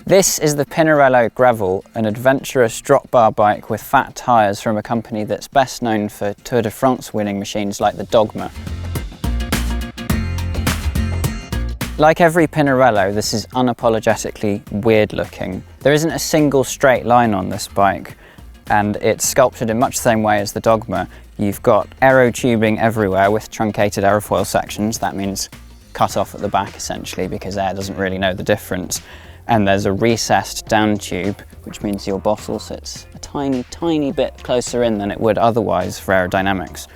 This is the Pinarello Grevil, an adventurous drop bar bike with fat tyres from a company that's best known for Tour de France winning machines like the Dogma. Like every Pinarello, this is unapologetically weird looking. There isn't a single straight line on this bike, and it's sculpted in much the same way as the Dogma. You've got aero tubing everywhere with truncated aerofoil sections. That means cut off at the back essentially, because air doesn't really know the difference. And there's a recessed down tube, which means your bottle sits a tiny, tiny bit closer in than it would otherwise for aerodynamics.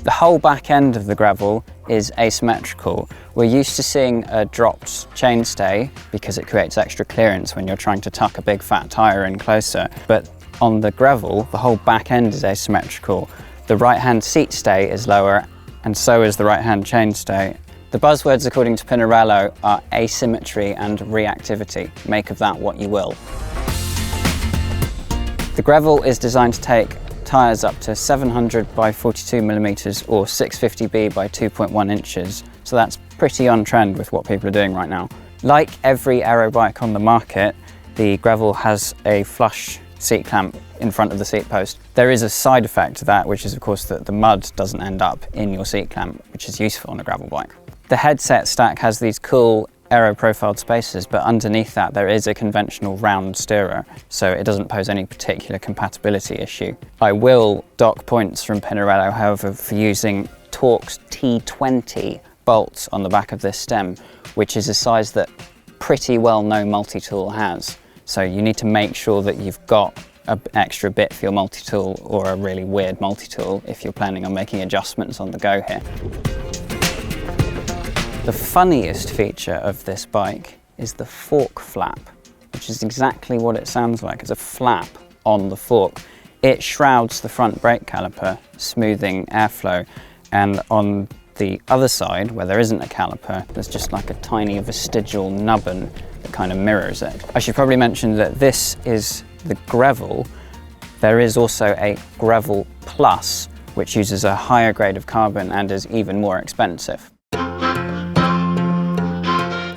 The whole back end of the Grevil is asymmetrical. We're used to seeing a dropped chainstay because it creates extra clearance when you're trying to tuck a big fat tyre in closer. But on the Grevil, the whole back end is asymmetrical. The right-hand seat stay is lower, and so is the right-hand chainstay. The buzzwords, according to Pinarello, are asymmetry and reactivity. Make of that what you will. The Grevil is designed to take tyres up to 700 by 42mm or 650B by 2.1 inches, so that's pretty on trend with what people are doing right now. Like every aero bike on the market, the Grevil has a flush seat clamp in front of the seat post. There is a side effect to that, which is of course that the mud doesn't end up in your seat clamp, which is useful on a gravel bike. The headset stack has these cool aero profiled spaces, but underneath that there is a conventional round steerer, so it doesn't pose any particular compatibility issue. I will dock points from Pinarello, however, for using Torx T20 bolts on the back of this stem, which is a size that pretty well no multi-tool has. So you need to make sure that you've got an extra bit for your multi-tool or a really weird multi-tool if you're planning on making adjustments on the go here. The funniest feature of this bike is the fork flap, which is exactly what it sounds like. It's a flap on the fork. It shrouds the front brake caliper, smoothing airflow, and on the other side, where there isn't a caliper, there's just like a tiny vestigial nubbin that kind of mirrors it. I should probably mention that this is the Grevil. There is also a Grevil Plus, which uses a higher grade of carbon and is even more expensive.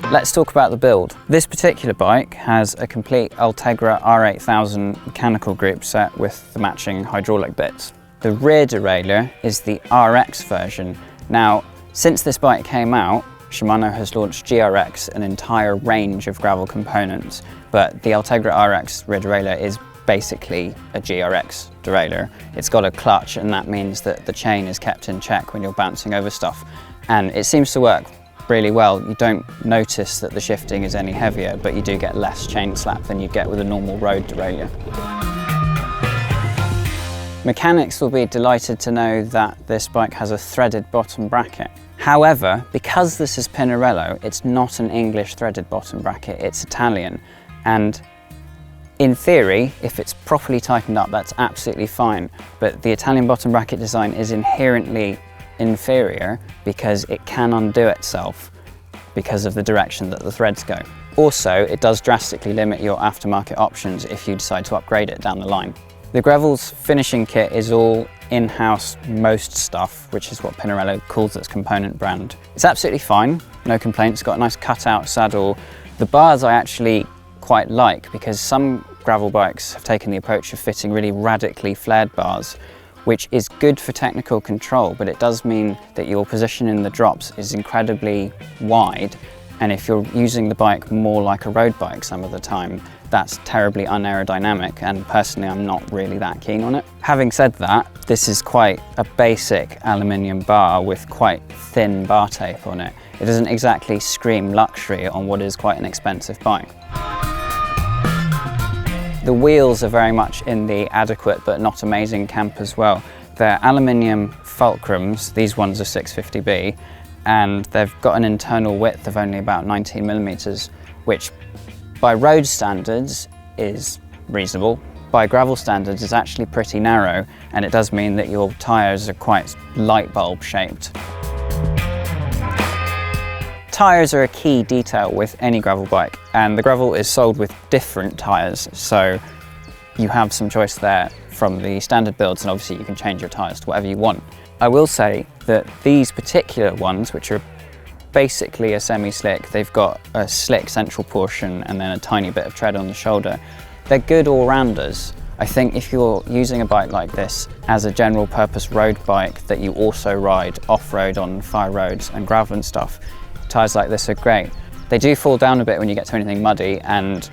Let's talk about the build. This particular bike has a complete Ultegra R8000 mechanical group set with the matching hydraulic bits. The rear derailleur is the RX version. Now, since this bike came out, Shimano has launched GRX, an entire range of gravel components, but the Ultegra RX rear derailleur is basically a GRX derailleur. It's got a clutch, and that means that the chain is kept in check when you're bouncing over stuff, and it seems to work really well. You don't notice that the shifting is any heavier, but you do get less chain slap than you get with a normal road derailleur. Mechanics will be delighted to know that this bike has a threaded bottom bracket. However, because this is Pinarello, it's not an English threaded bottom bracket, it's Italian. And in theory, if it's properly tightened up, that's absolutely fine. But the Italian bottom bracket design is inherently inferior because it can undo itself because of the direction that the threads go. Also, it does drastically limit your aftermarket options if you decide to upgrade it down the line. The Grevil's finishing kit is all in-house most stuff, which is what Pinarello calls its component brand. It's absolutely fine, no complaints, got a nice cut-out saddle. The bars I actually quite like because some gravel bikes have taken the approach of fitting really radically flared bars, which is good for technical control, but it does mean that your position in the drops is incredibly wide, and if you're using the bike more like a road bike some of the time, that's terribly unaerodynamic, and personally I'm not really that keen on it. Having said that, this is quite a basic aluminium bar with quite thin bar tape on it. It doesn't exactly scream luxury on what is quite an expensive bike. The wheels are very much in the adequate but not amazing camp as well. They're aluminium fulcrums, these ones are 650B, and they've got an internal width of only about 19mm, which by road standards is reasonable. By gravel standards is actually pretty narrow, and it does mean that your tyres are quite light bulb shaped. Tyres are a key detail with any gravel bike, and the Grevil is sold with different tyres, so you have some choice there from the standard builds, and obviously you can change your tyres to whatever you want. I will say that these particular ones, which are basically a semi-slick. They've got a slick central portion and then a tiny bit of tread on the shoulder. They're good all-rounders. I think if you're using a bike like this as a general purpose road bike that you also ride off-road on fire roads and gravel and stuff, tyres like this are great. They do fall down a bit when you get to anything muddy, and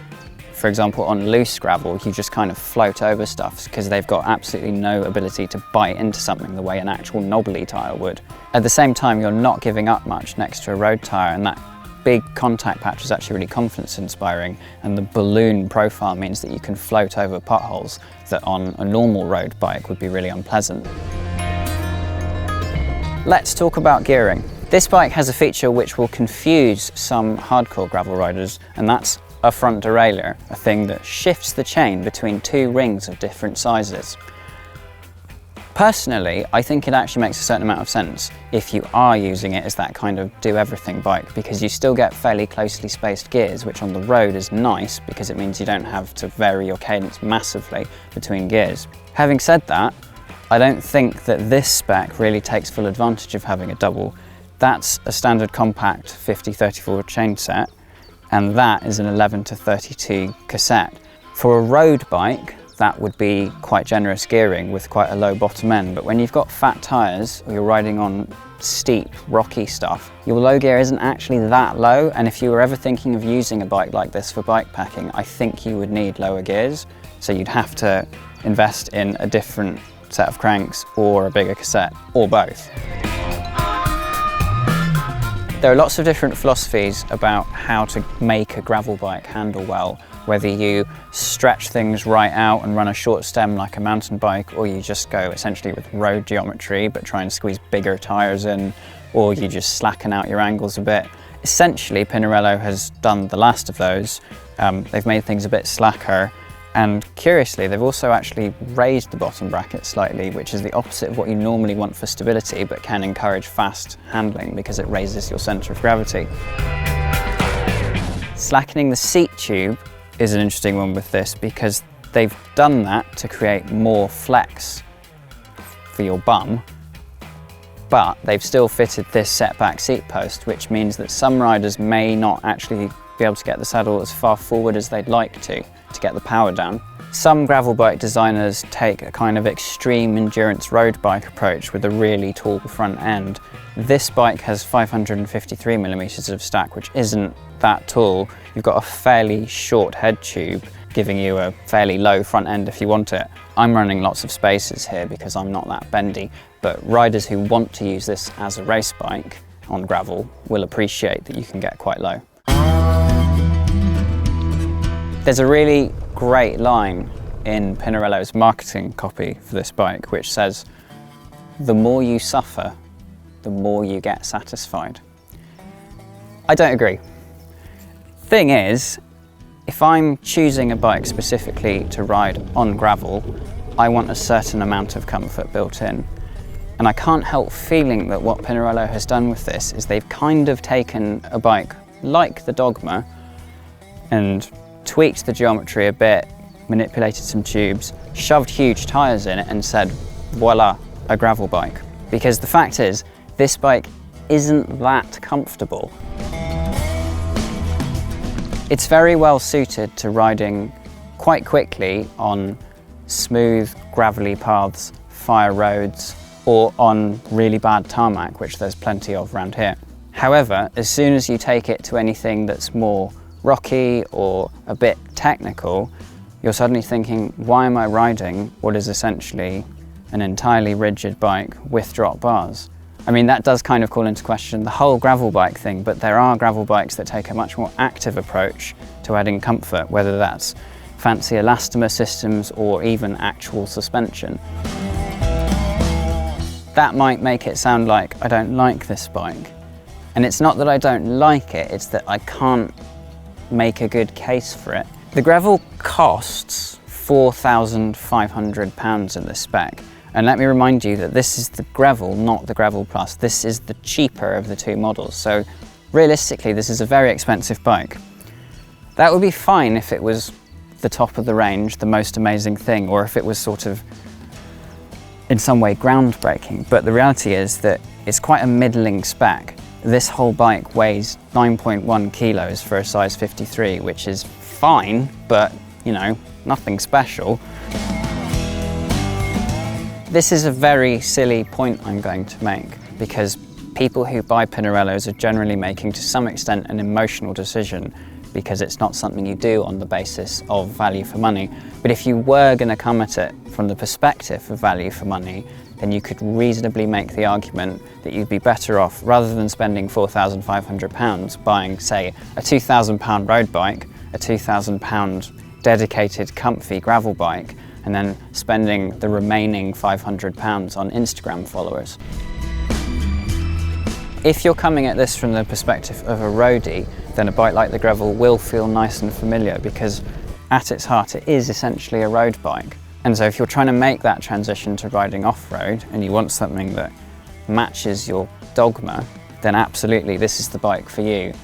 for example on loose gravel you just kind of float over stuff because they've got absolutely no ability to bite into something the way an actual knobbly tyre would. At the same time, you're not giving up much next to a road tyre, and that big contact patch is actually really confidence inspiring, and the balloon profile means that you can float over potholes that on a normal road bike would be really unpleasant. Let's talk about gearing. This bike has a feature which will confuse some hardcore gravel riders, and that's a front derailleur, a thing that shifts the chain between two rings of different sizes. Personally, I think it actually makes a certain amount of sense if you are using it as that kind of do-everything bike, because you still get fairly closely spaced gears, which on the road is nice because it means you don't have to vary your cadence massively between gears. Having said that, I don't think that this spec really takes full advantage of having a double. That's a standard compact 50-34 chain set, and that is an 11-32 cassette. For a road bike, that would be quite generous gearing with quite a low bottom end, but when you've got fat tyres or you're riding on steep, rocky stuff, your low gear isn't actually that low, and if you were ever thinking of using a bike like this for bike packing, I think you would need lower gears, so you'd have to invest in a different set of cranks or a bigger cassette, or both. There are lots of different philosophies about how to make a gravel bike handle well, whether you stretch things right out and run a short stem like a mountain bike, or you just go essentially with road geometry but try and squeeze bigger tyres in, or you just slacken out your angles a bit. Essentially, Pinarello has done the last of those. They've made things a bit slacker, and curiously they've also actually raised the bottom bracket slightly, which is the opposite of what you normally want for stability but can encourage fast handling because it raises your centre of gravity. Slackening the seat tube is an interesting one with this because they've done that to create more flex for your bum, but they've still fitted this setback seat post, which means that some riders may not actually be able to get the saddle as far forward as they'd like to get the power down. Some gravel bike designers take a kind of extreme endurance road bike approach with a really tall front end. This bike has 553mm of stack, which isn't that tall. You've got a fairly short head tube, giving you a fairly low front end if you want it. I'm running lots of spacers here because I'm not that bendy, but riders who want to use this as a race bike on gravel will appreciate that you can get quite low. There's a really great line in Pinarello's marketing copy for this bike which says, "The more you suffer, the more you get satisfied." I don't agree. Thing is, if I'm choosing a bike specifically to ride on gravel, I want a certain amount of comfort built in. And I can't help feeling that what Pinarello has done with this is they've kind of taken a bike like the Dogma and tweaked the geometry a bit, manipulated some tubes, shoved huge tyres in it and said, voila, a gravel bike. Because the fact is, this bike isn't that comfortable. It's very well suited to riding quite quickly on smooth, gravelly paths, fire roads, or on really bad tarmac, which there's plenty of around here. However, as soon as you take it to anything that's more rocky or a bit technical, you're suddenly thinking, why am I riding what is essentially an entirely rigid bike with drop bars? I mean, that does kind of call into question the whole gravel bike thing, but there are gravel bikes that take a much more active approach to adding comfort, whether that's fancy elastomer systems or even actual suspension. That might make it sound like I don't like this bike. And it's not that I don't like it, it's that I can't make a good case for it. The Grevil costs £4,500 in this spec. And let me remind you that this is the Grevil, not the Grevil Plus. This is the cheaper of the two models. So realistically, this is a very expensive bike. That would be fine if it was the top of the range, the most amazing thing, or if it was sort of in some way groundbreaking. But the reality is that it's quite a middling spec. This whole bike weighs 9.1 kilos for a size 53, which is fine, but you know, nothing special. This is a very silly point I'm going to make, because people who buy Pinarellos are generally making, to some extent, an emotional decision, because it's not something you do on the basis of value for money. But if you were going to come at it from the perspective of value for money, then you could reasonably make the argument that you'd be better off, rather than spending £4,500 buying, say, a £2,000 road bike, a £2,000 dedicated comfy gravel bike, and then spending the remaining £500 on Instagram followers. If you're coming at this from the perspective of a roadie, then a bike like the Grevil will feel nice and familiar, because at its heart it is essentially a road bike. And so if you're trying to make that transition to riding off-road and you want something that matches your dogma, then absolutely this is the bike for you.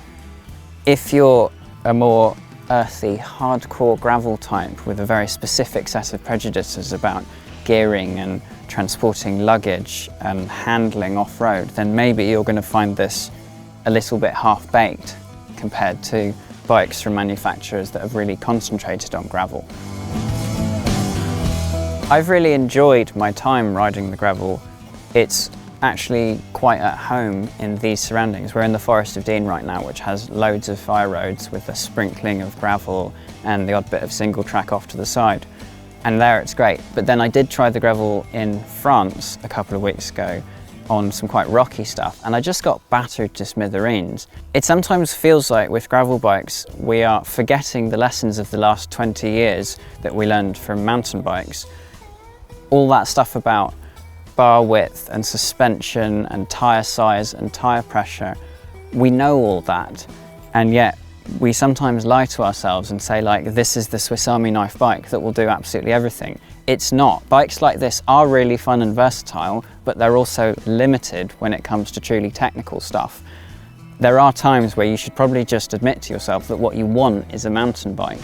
If you're a more earthy, hardcore gravel type with a very specific set of prejudices about gearing and transporting luggage and handling off-road, then maybe you're going to find this a little bit half-baked compared to bikes from manufacturers that have really concentrated on gravel. I've really enjoyed my time riding the Grevil. It's actually quite at home in these surroundings. We're in the Forest of Dean right now, which has loads of fire roads with a sprinkling of gravel and the odd bit of single track off to the side. And there it's great. But then I did try the Grevil in France a couple of weeks ago on some quite rocky stuff, and I just got battered to smithereens. It sometimes feels like with gravel bikes we are forgetting the lessons of the last 20 years that we learned from mountain bikes. All that stuff about bar width and suspension and tyre size and tyre pressure, we know all that, and yet we sometimes lie to ourselves and say, like, this is the Swiss Army knife bike that will do absolutely everything. It's not. Bikes like this are really fun and versatile, but they're also limited when it comes to truly technical stuff. There are times where you should probably just admit to yourself that what you want is a mountain bike.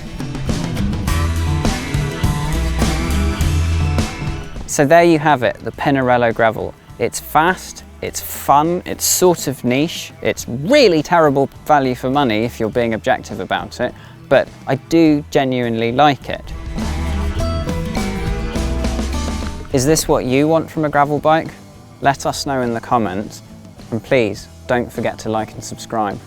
So there you have it, the Pinarello Grevil. It's fast, it's fun, it's sort of niche, it's really terrible value for money if you're being objective about it, but I do genuinely like it. Is this what you want from a gravel bike? Let us know in the comments, and please don't forget to like and subscribe.